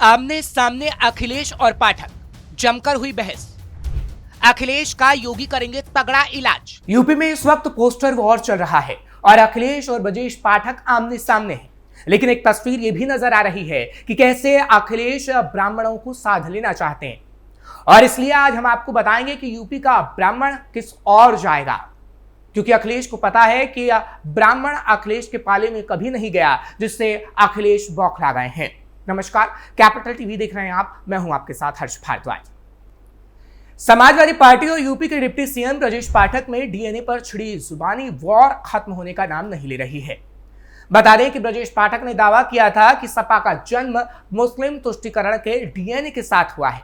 आमने सामने अखिलेश और पाठक, जमकर हुई बहस। अखिलेश का योगी करेंगे तगड़ा इलाज। यूपी में इस वक्त पोस्टर वॉर चल रहा है और अखिलेश और ब्रजेश पाठक आमने सामने हैं। लेकिन एक तस्वीर ये भी नजर आ रही है कि कैसे अखिलेश ब्राह्मणों को साध लेना चाहते हैं, और इसलिए आज हम आपको बताएंगे कि यूपी का ब्राह्मण किस ओर जाएगा, क्योंकि अखिलेश को पता है कि ब्राह्मण अखिलेश के पाले में कभी नहीं गया, जिससे अखिलेश बौखला गए हैं। नमस्कार, कैपिटल टीवी देख रहे हैं आप, मैं हूं आपके साथ हर्ष भारद्वाज। समाजवादी पार्टी और यूपी के डिप्टी सीएम ब्रजेश पाठक में डीएनए पर छिड़ी जुबानी वॉर खत्म होने का नाम नहीं ले रही है। बता दें कि ब्रजेश पाठक ने दावा किया था कि सपा का जन्म मुस्लिम तुष्टीकरण के डीएनए के साथ हुआ है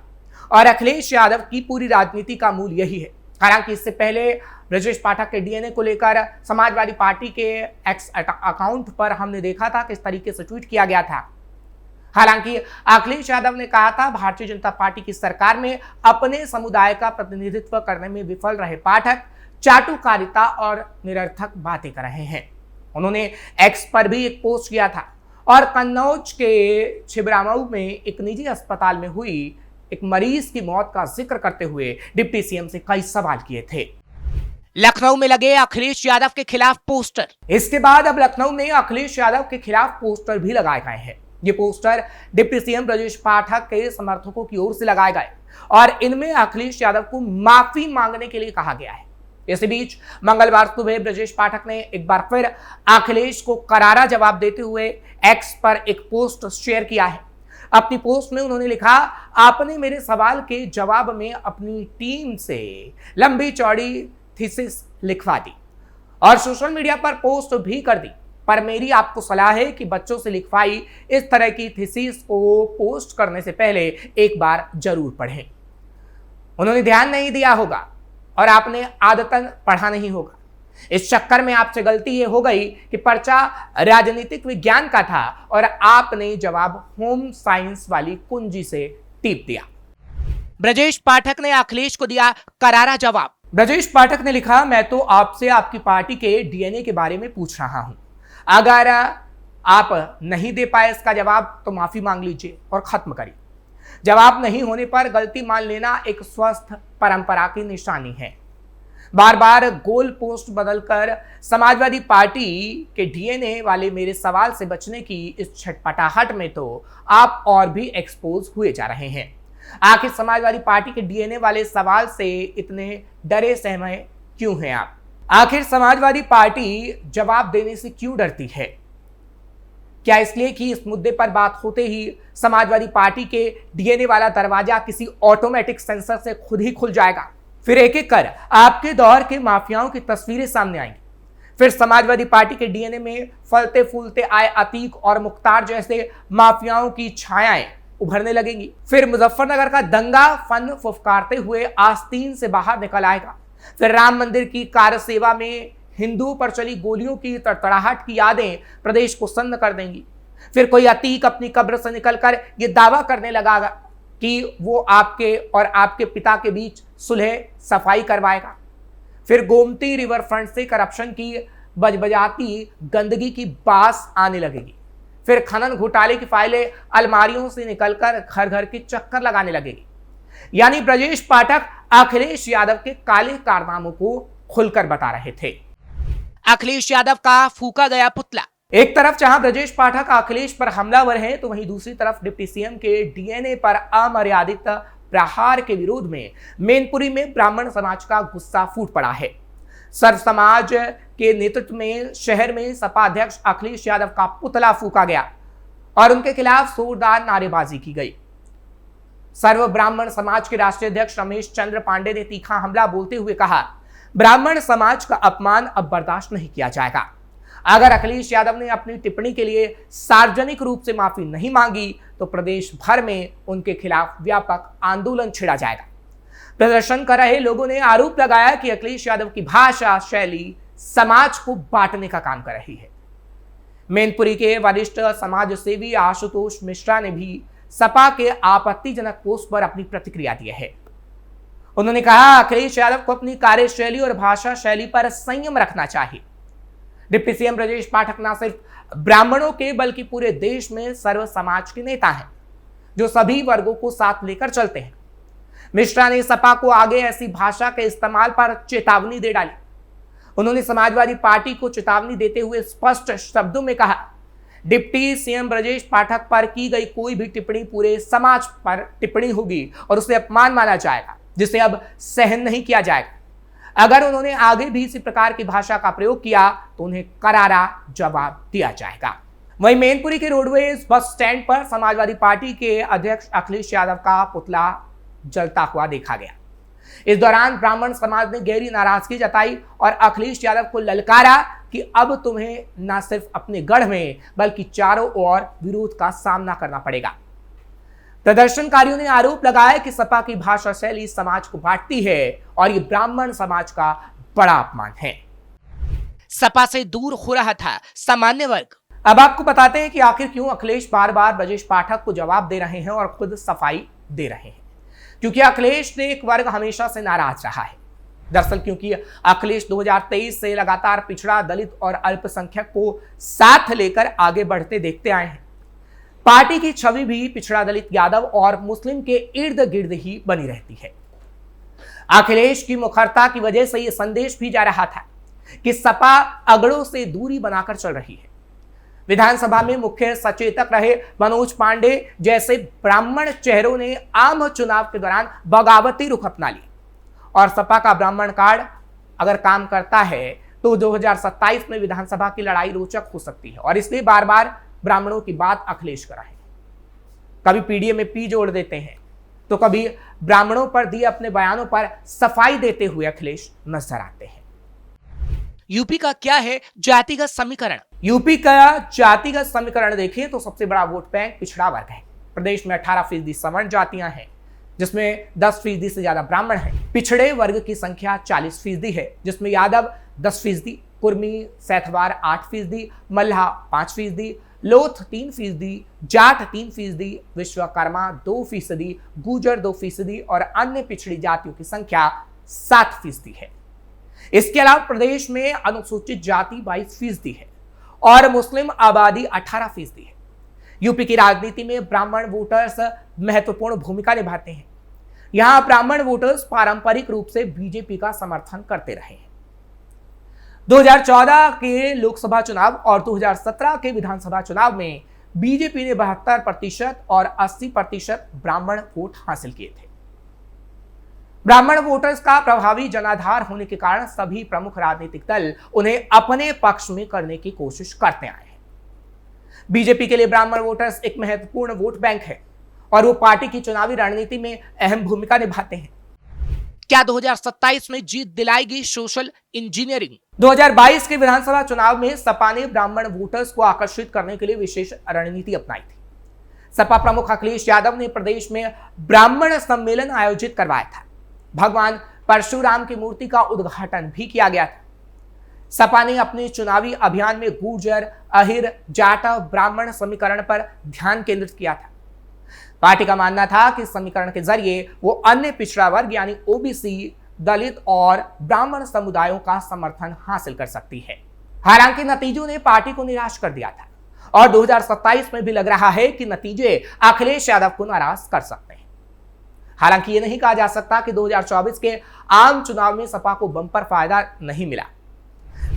और अखिलेश यादव की पूरी राजनीति का मूल यही है। हालांकि इससे पहले ब्रजेश पाठक के डीएनए को लेकर समाजवादी पार्टी के एक्स अकाउंट पर हमने देखा था किस तरीके से ट्वीट किया गया था। हालांकि अखिलेश यादव ने कहा था, भारतीय जनता पार्टी की सरकार में अपने समुदाय का प्रतिनिधित्व करने में विफल रहे पाठक चाटुकारिता और निरर्थक बातें कर रहे हैं। उन्होंने एक्स पर भी एक पोस्ट किया था और कन्नौज के छिबरामऊ में एक निजी अस्पताल में हुई एक मरीज की मौत का जिक्र करते हुए डिप्टी सीएम से कई सवाल किए थे। लखनऊ में लगे अखिलेश यादव के खिलाफ पोस्टर। इसके बाद अब लखनऊ में अखिलेश यादव के खिलाफ पोस्टर भी लगाए गए हैं। ये poster deputy CM Brajesh Pathak के समर्थकों की ओर से लगाए गए और इनमें अखिलेश यादव को माफी मांगने के लिए कहा गया है। इसी बीच मंगलवार सुबह ब्रजेश पाठक ने एक बार फिर अखिलेश को करारा जवाब देते हुए एक्स पर एक पोस्ट शेयर किया है। अपनी पोस्ट में उन्होंने लिखा, आपने मेरे सवाल के जवाब में अपनी टीम से लंबी चौड़ी थीसिस लिखवा दी और सोशल मीडिया पर पोस्ट भी कर दी, पर मेरी आपको सलाह है कि बच्चों से लिखवाई इस तरह की थीसिस को पोस्ट करने से पहले एक बार जरूर पढ़ें। उन्होंने ध्यान नहीं दिया होगा और आपने आदतन पढ़ा नहीं होगा। इस चक्कर में आपसे गलती ये हो गई कि पर्चा राजनीतिक विज्ञान का था और आपने जवाब होम साइंस वाली कुंजी से टिप दिया। ब्रजेश पाठक ने अखिलेश को दिया करारा जवाब। ब्रजेश पाठक ने लिखा, मैं तो आपसे आपकी पार्टी के डीएनए के बारे में पूछ रहा हूं। अगर आप नहीं दे पाए इसका जवाब तो माफी मांग लीजिए और खत्म करिए। जवाब नहीं होने पर गलती मान लेना एक स्वस्थ परंपरा की निशानी है। बार बार गोल पोस्ट बदलकर समाजवादी पार्टी के डीएनए वाले मेरे सवाल से बचने की इस छटपटाहट में तो आप और भी एक्सपोज हुए जा रहे हैं। आखिर समाजवादी पार्टी के डीएनए वाले सवाल से इतने डरे सहमे क्यों हैं आप? आखिर समाजवादी पार्टी जवाब देने से क्यों डरती है? क्या इसलिए कि इस मुद्दे पर बात होते ही समाजवादी पार्टी के डीएनए वाला दरवाजा किसी ऑटोमेटिक सेंसर से खुद ही खुल जाएगा? फिर एक एक कर आपके दौर के माफियाओं की तस्वीरें सामने आएंगी। फिर समाजवादी पार्टी के डीएनए में फलते फूलते आए अतीक और मुख्तार जैसे माफियाओं की छायाएं उभरने लगेंगी। फिर मुजफ्फरनगर का दंगा फन फुफकारते हुए आस्तीन से बाहर निकल आएगा। फिर राम मंदिर की कार्य सेवा में हिंदुओं पर चली गोलियों की तड़तड़ाहट की यादें प्रदेश को सन्न कर देंगी। फिर कोई अतीक अपनी कब्र से निकलकर यह दावा करने लगा कि वो आपके और आपके पिता के बीच सुलह सफाई करवाएगा। फिर गोमती रिवर फ्रंट से करप्शन की बजबजाती गंदगी की बास आने लगेगी। फिर खनन घोटाले की फाइलें अलमारियों से निकलकर घर घर के चक्कर लगाने लगेगी। यानी ब्रजेश पाठक अखिलेश यादव के काले कारनामों को खुलकर बता रहे थे। अखिलेश यादव का फूका गया पुतला। एक तरफ जहां ब्रजेश पाठक अखिलेश पर हमलावर हैं, तो वहीं दूसरी तरफ डिप्टी सीएम के डीएनए पर अमर्यादित प्रहार के विरोध में मैनपुरी में ब्राह्मण समाज का गुस्सा फूट पड़ा है। सर्व समाज के नेतृत्व में शहर में सपा अध्यक्ष अखिलेश यादव का पुतला फूका गया और उनके खिलाफ जोरदार नारेबाजी की गई। सर्व ब्राह्मण समाज के राष्ट्रीय अध्यक्ष रमेश चंद्र पांडे ने तीखा हमला बोलते हुए कहा, ब्राह्मण समाज का अपमान अब बर्दाश्त नहीं किया जाएगा। अगर अखिलेश यादव ने अपनी टिप्पणी के लिए सार्वजनिक रूप से माफी नहीं मांगी तो प्रदेश भर में उनके खिलाफ व्यापक आंदोलन छिड़ा जाएगा। प्रदर्शन कर रहे लोगों ने आरोप लगाया कि अखिलेश यादव की भाषा शैली समाज को बांटने का काम कर रही है। मैनपुरी के वरिष्ठ समाज सेवी आशुतोष मिश्रा ने भी सपा के आपत्तिजनक पोस्ट पर अपनी प्रतिक्रिया दी है। उन्होंने कहा, अखिलेश यादव को अपनी कार्यशैली और भाषा शैली पर संयम रखना चाहिए। डिप्टी सीएम ब्रजेश पाठक न सिर्फ ब्राह्मणों के बल्कि पूरे देश में सर्व समाज के नेता हैं। जो सभी वर्गों को साथ लेकर चलते हैं। मिश्रा ने सपा को आगे ऐसी भाषा के इस्तेमाल पर चेतावनी दे डाली। उन्होंने समाजवादी पार्टी को चेतावनी देते हुए स्पष्ट शब्दों में कहा, डिप्टी सीएम ब्रजेश पाठक पर की गई कोई भी टिप्पणी पूरे समाज पर टिप्पणी होगी और उसे अपमान माना जाएगा, जिसे अब सहन नहीं किया जाएगा। अगर उन्होंने आगे भी इसी प्रकार की भाषा का प्रयोग किया तो उन्हें करारा जवाब दिया जाएगा। वहीं मैनपुरी के रोडवेज बस स्टैंड पर समाजवादी पार्टी के अध्यक्ष अखिलेश यादव का पुतला जलता हुआ देखा गया। इस दौरान ब्राह्मण समाज ने गहरी नाराजगी जताई और अखिलेश यादव को ललकारा कि अब तुम्हें न सिर्फ अपने गढ़ में बल्कि चारों ओर विरोध का सामना करना पड़ेगा। प्रदर्शनकारियों ने आरोप लगाया कि सपा की भाषा शैली समाज को बांटती है और ये ब्राह्मण समाज का बड़ा अपमान है। सपा से दूर हो रहा था सामान्य वर्ग। अब आपको बताते हैं कि आखिर क्यों अखिलेश बार बार ब्रजेश पाठक को जवाब दे रहे हैं और खुद सफाई दे रहे हैं। क्योंकि अखिलेश ने एक वर्ग हमेशा से नाराज रहा है। दरअसल क्योंकि अखिलेश 2023 से लगातार पिछड़ा, दलित और अल्पसंख्यक को साथ लेकर आगे बढ़ते देखते आए हैं। पार्टी की छवि भी पिछड़ा, दलित, यादव और मुस्लिम के इर्द गिर्द ही बनी रहती है। अखिलेश की मुखरता की वजह से यह संदेश भी जा रहा था कि सपा अगड़ों से दूरी बनाकर चल रही है। विधानसभा में मुख्य सचेतक रहे मनोज पांडे जैसे ब्राह्मण चेहरों ने आम चुनाव के दौरान बगावती रुख अपना लिया और सपा का ब्राह्मण कार्ड अगर काम करता है तो 2027 में विधानसभा की लड़ाई रोचक हो सकती है। और इसलिए बार बार ब्राह्मणों की बात अखिलेश कर रहे हैं। कभी पीडीए में पी जोड़ देते हैं तो कभी ब्राह्मणों पर दिए अपने बयानों पर सफाई देते हुए अखिलेश नजर आते हैं। यूपी का क्या है जातिगत समीकरण? यूपी का जातिगत समीकरण देखें तो सबसे बड़ा वोट बैंक पिछड़ा वर्ग है। प्रदेश में 18% सवर्ण जातियां हैं, जिसमें 10% से ज्यादा ब्राह्मण हैं। पिछड़े वर्ग की संख्या 40% है, जिसमें यादव 10%, कुर्मी सैथवार 8%, मल्लाह 5%, लोथ 3%, जाट 3%, विश्वकर्मा 2%, गुर्जर 2% और अन्य पिछड़ी जातियों की संख्या 7% है। इसके अलावा प्रदेश में अनुसूचित जाति 22% है और मुस्लिम आबादी 18% है। यूपी की राजनीति में ब्राह्मण वोटर्स महत्वपूर्ण भूमिका निभाते हैं। यहां ब्राह्मण वोटर्स पारंपरिक रूप से बीजेपी का समर्थन करते रहे हैं। 2014 के लोकसभा चुनाव और 2017 के विधानसभा चुनाव में बीजेपी ने 72% और 80% ब्राह्मण वोट हासिल किए थे। ब्राह्मण वोटर्स का प्रभावी जनाधार होने के कारण सभी प्रमुख राजनीतिक दल उन्हें अपने पक्ष में करने की कोशिश करते आए हैं। बीजेपी के लिए ब्राह्मण वोटर्स एक महत्वपूर्ण वोट बैंक है और वो पार्टी की चुनावी रणनीति में अहम भूमिका निभाते हैं। क्या 2027 में जीत दिलाएगी सोशल इंजीनियरिंग? 2022 के विधानसभा चुनाव में सपा ने ब्राह्मण वोटर्स को आकर्षित करने के लिए विशेष रणनीति अपनाई थी। सपा प्रमुख अखिलेश यादव ने प्रदेश में ब्राह्मण सम्मेलन आयोजित करवाया था। भगवान परशुराम की मूर्ति का उद्घाटन भी किया गया था। सपा ने अपने चुनावी अभियान में गुर्जर, अहिर, जाटा, ब्राह्मण समीकरण पर ध्यान केंद्रित किया था। पार्टी का मानना था कि समीकरण के जरिए वो अन्य पिछड़ा वर्ग यानी ओबीसी, दलित और ब्राह्मण समुदायों का समर्थन हासिल कर सकती है। हालांकि नतीजों ने पार्टी को निराश कर दिया था और 2027 में भी लग रहा है कि नतीजे अखिलेश यादव को नाराज कर सकते हैं। हालांकि यह नहीं कहा जा सकता कि 2024 के आम चुनाव में सपा को बम्पर फायदा नहीं मिला।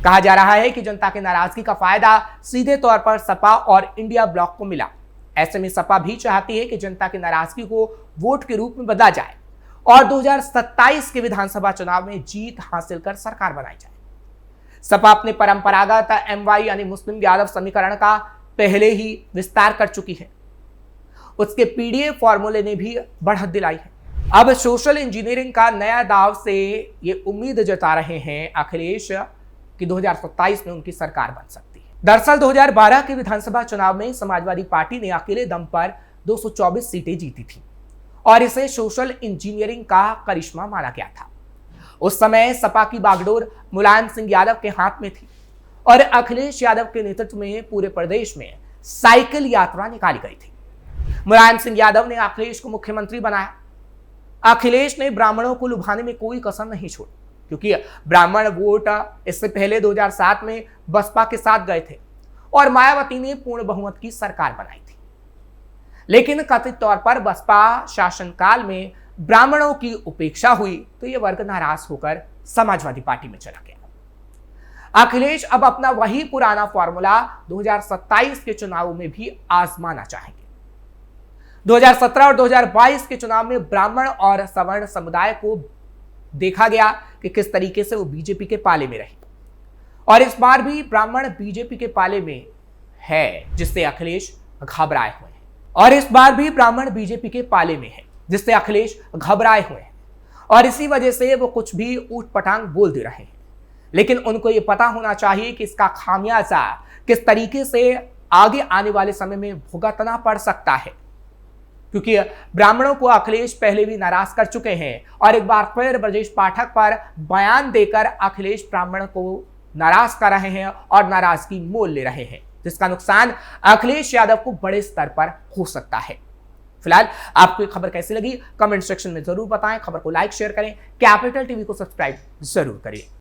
कहा जा रहा है कि जनता की नाराजगी का फायदा सीधे तौर पर सपा और इंडिया ब्लॉक को मिला। ऐसे में सपा भी चाहती है कि जनता की नाराजगी को वोट के रूप में बदला जाए और 2027 के विधानसभा चुनाव में जीत हासिल कर सरकार बनाई जाए। सपा अपने परंपरागत एमवाई यानी मुस्लिम यादव समीकरण का पहले ही विस्तार कर चुकी है। उसके पीडीए फॉर्मूले ने भी बढ़त दिलाई है। अब सोशल इंजीनियरिंग का नया दाव से ये उम्मीद जता रहे हैं अखिलेश कि 2027 में उनकी सरकार बन सकती है। दरअसल 2012 के विधानसभा चुनाव में समाजवादी पार्टी ने अकेले दम पर 224 सीटें जीती थी और इसे सोशल इंजीनियरिंग का करिश्मा माना गया था। उस समय सपा की बागडोर मुलायम सिंह यादव के हाथ में थी और अखिलेश यादव के नेतृत्व में पूरे प्रदेश में साइकिल यात्रा निकाली गई थी। मुलायम सिंह यादव ने अखिलेश को मुख्यमंत्री बनाया। अखिलेश ने ब्राह्मणों को लुभाने में कोई कसर नहीं छोड़ी, क्योंकि ब्राह्मण वोट इससे पहले 2007 में बसपा के साथ गए थे और मायावती ने पूर्ण बहुमत की सरकार बनाई थी। लेकिन कथित तौर पर बसपा शासनकाल में ब्राह्मणों की उपेक्षा हुई तो यह वर्ग नाराज होकर समाजवादी पार्टी में चला गया। अखिलेश अब अपना वही पुराना फॉर्मूला 2027 के चुनाव में भी आजमाना चाहेंगे। 2017 और 2022 के चुनाव में ब्राह्मण और सवर्ण समुदाय को देखा गया कि किस तरीके से वो बीजेपी के पाले में रहे, और इस बार भी ब्राह्मण बीजेपी के पाले में है, जिससे अखिलेश घबराए हुए हैं। और इसी वजह से वो कुछ भी ऊट पटांग बोल दे रहे हैं, लेकिन उनको ये पता होना चाहिए कि इसका खामियाजा किस तरीके से आगे आने वाले समय में भुगतना पड़ सकता है, क्योंकि ब्राह्मणों को अखिलेश पहले भी नाराज कर चुके हैं और एक बार फिर ब्रजेश पाठक पर बयान देकर अखिलेश ब्राह्मण को नाराज कर रहे हैं और नाराजगी मोल ले रहे हैं, जिसका नुकसान अखिलेश यादव को बड़े स्तर पर हो सकता है। फिलहाल आपको ये खबर कैसी लगी कमेंट सेक्शन में जरूर बताएं। खबर को लाइक शेयर करें, कैपिटल टीवी को सब्सक्राइब जरूर करें।